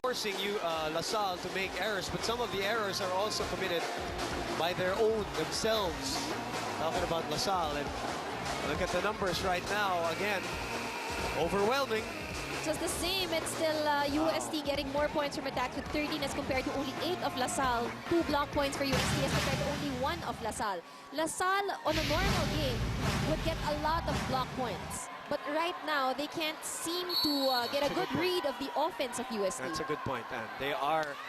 forcing you LaSalle to make errors, but some of the errors are also committed by their own themselves. Talking about LaSalle, and look at the numbers right now. Again, overwhelming. Just the same, it's still UST getting more points from attacks with 13 as compared to only 8 of LaSalle. 2 block points for UST as compared to only 1 of LaSalle. LaSalle, on a normal game, would get a lot of block points. But right now, they can't seem to get a good read of the offense of UST. That's a good point, and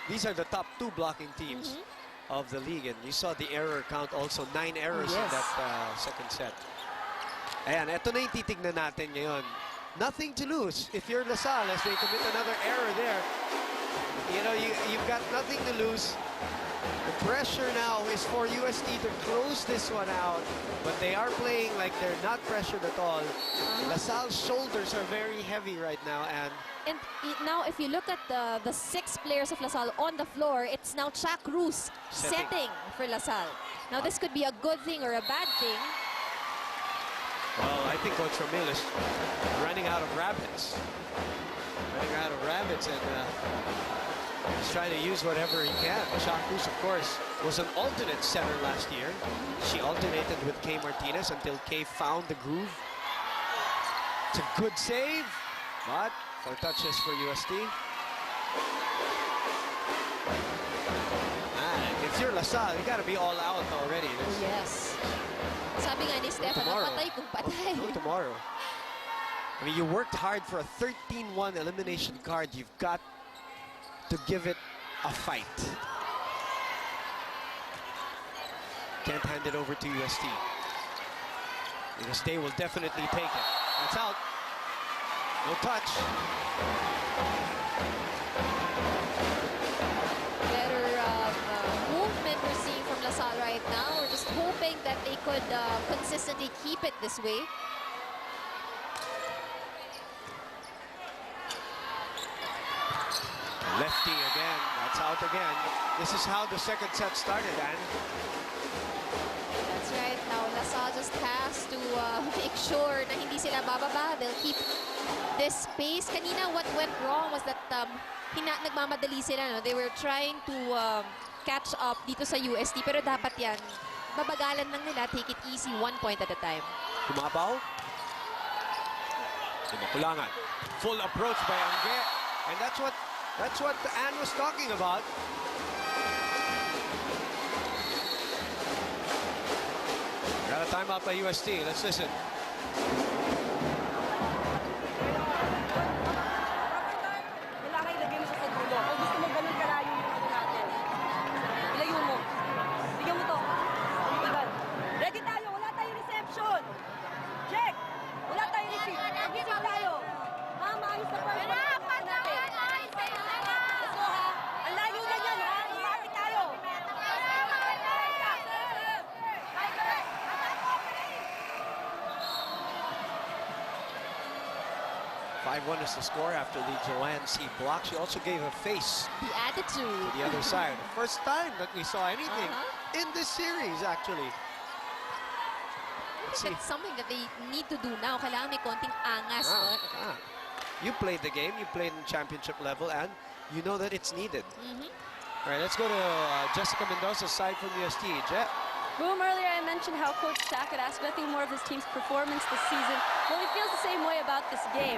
these are the top 2 blocking teams of the league. And you saw the error count also, 9 errors in that second set. Ayan, eto na yung titignan natin ngayon. Nothing to lose if you're LaSalle as they commit another error there. You know, you've got nothing to lose. The pressure now is for UST to close this one out, but they are playing like they're not pressured at all. LaSalle's shoulders are very heavy right now, and now if you look at the 6 players of LaSalle on the floor, it's now Chuck Roos setting for LaSalle. Now this could be a good thing or a bad thing. Well, I think Coach Ramil is running out of rabbits. Running out of rabbits, and he's trying to use whatever he can. Chuck Roos, of course, was an alternate setter last year. She alternated with Kay Martinez until Kay found the groove. It's a good save, but 4 touches for UST. And if you're LaSalle, you got to be all out already. Yes. Sabi nga ni Stefano, patay kung patay. No tomorrow. I mean, you worked hard for a 13-1 elimination card. You've got to give it a fight. Can't hand it over to UST, because they will definitely take it. That's out. No touch. Better movement we're seeing from LaSalle right now. We're just hoping that they could consistently keep it this way. Lefty again. That's out again. This is how the second set started, Anne. That's right. Now LaSalle just has to make sure na hindi sila bababa. They'll keep this pace. Kanina, what went wrong was that nagmamadali sila. No? They were trying to catch up dito sa UST, pero dapat yan, babagalan lang nila, take it easy, 1 point at a time. Tumabaw. Kulangan. Full approach by Angge. And that's what Anne was talking about. Got a timeout by UST. Let's listen. Kailangan ilagay mo siya sa dulo. Kung gusto mo ganun kalayo yung ano natin. Ilayo mo. Bigyan mo to. Bigyan. Ready tayo. Wala tayong reception. Check. Wala tayong receive. Mag-receive tayo. Maayos na first. Let's go, ha. Ang layo na yan, ha. Umapit tayo. 5-1 is the score after the Joanne C. block. She also gave a face The attitude. to the other side. The first time that we saw anything in this series, actually. I think that's something that they need to do now. Kailangan may konting angas. You played the game, you played in championship level, and you know that it's needed. All right, let's go to Jessica Mendoza's side from UST. Jet. Boom, earlier I mentioned how Coach Stack had asked nothing more of his team's performance this season. Well, he feels the same way about this game.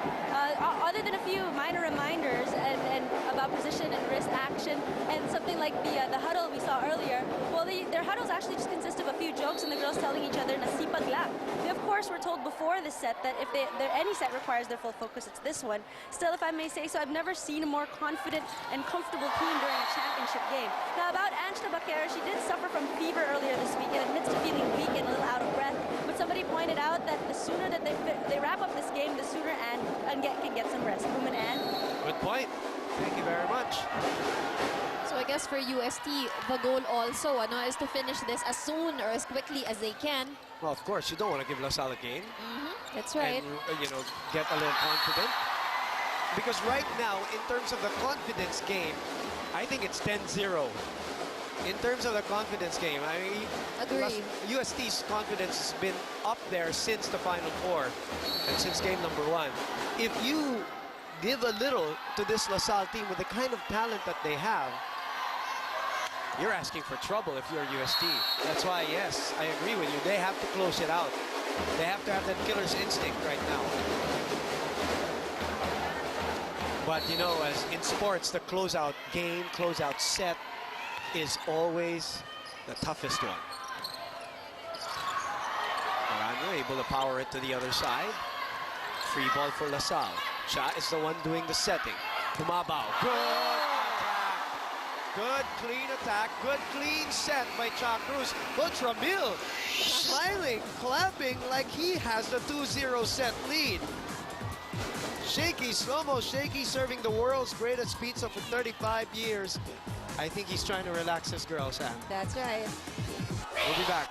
Other than a few minor reminders and about position and wrist action and something like the huddle we saw earlier, well, their huddles actually just consist of a few jokes and the girls telling each other, nasipag lang. They, of course, were told before this set that if any set requires their full focus, it's this one. Still, if I may say so, I've never seen a more confident and comfortable team during a championship game. Now, about Angela Baquera, she did suffer from fever earlier this week and admits to feeling weak and a little out of breath. But somebody pointed out that the sooner that they wrap up this game, the sooner Anne can get some rest. Boom and Anne. Good point. Thank you very much. So I guess for UST, the goal also is to finish this as soon or as quickly as they can. Well, of course, you don't want to give LaSalle a game. That's right. And, you know, get a little confident. Because right now, in terms of the confidence game, I think it's 10-0. In terms of the confidence game, I mean, Agreed. UST's confidence has been up there since the Final Four and since game number 1. If you give a little to this LaSalle team with the kind of talent that they have, you're asking for trouble if you're UST. That's why, yes, I agree with you. They have to close it out. They have to have that killer's instinct right now. But, you know, as in sports, the closeout game, closeout set is always the toughest one. Arano able to power it to the other side. Free ball for LaSalle. Cha is the one doing the setting. Bumabaw. Good attack. Good clean attack. Good clean set by Cha Cruz. But Ramil smiling, clapping like he has the 2-0 set lead. Shaky, slow-mo Shaky serving the world's greatest pizza for 35 years. I think he's trying to relax his girl, Sam. That's right. We'll be back.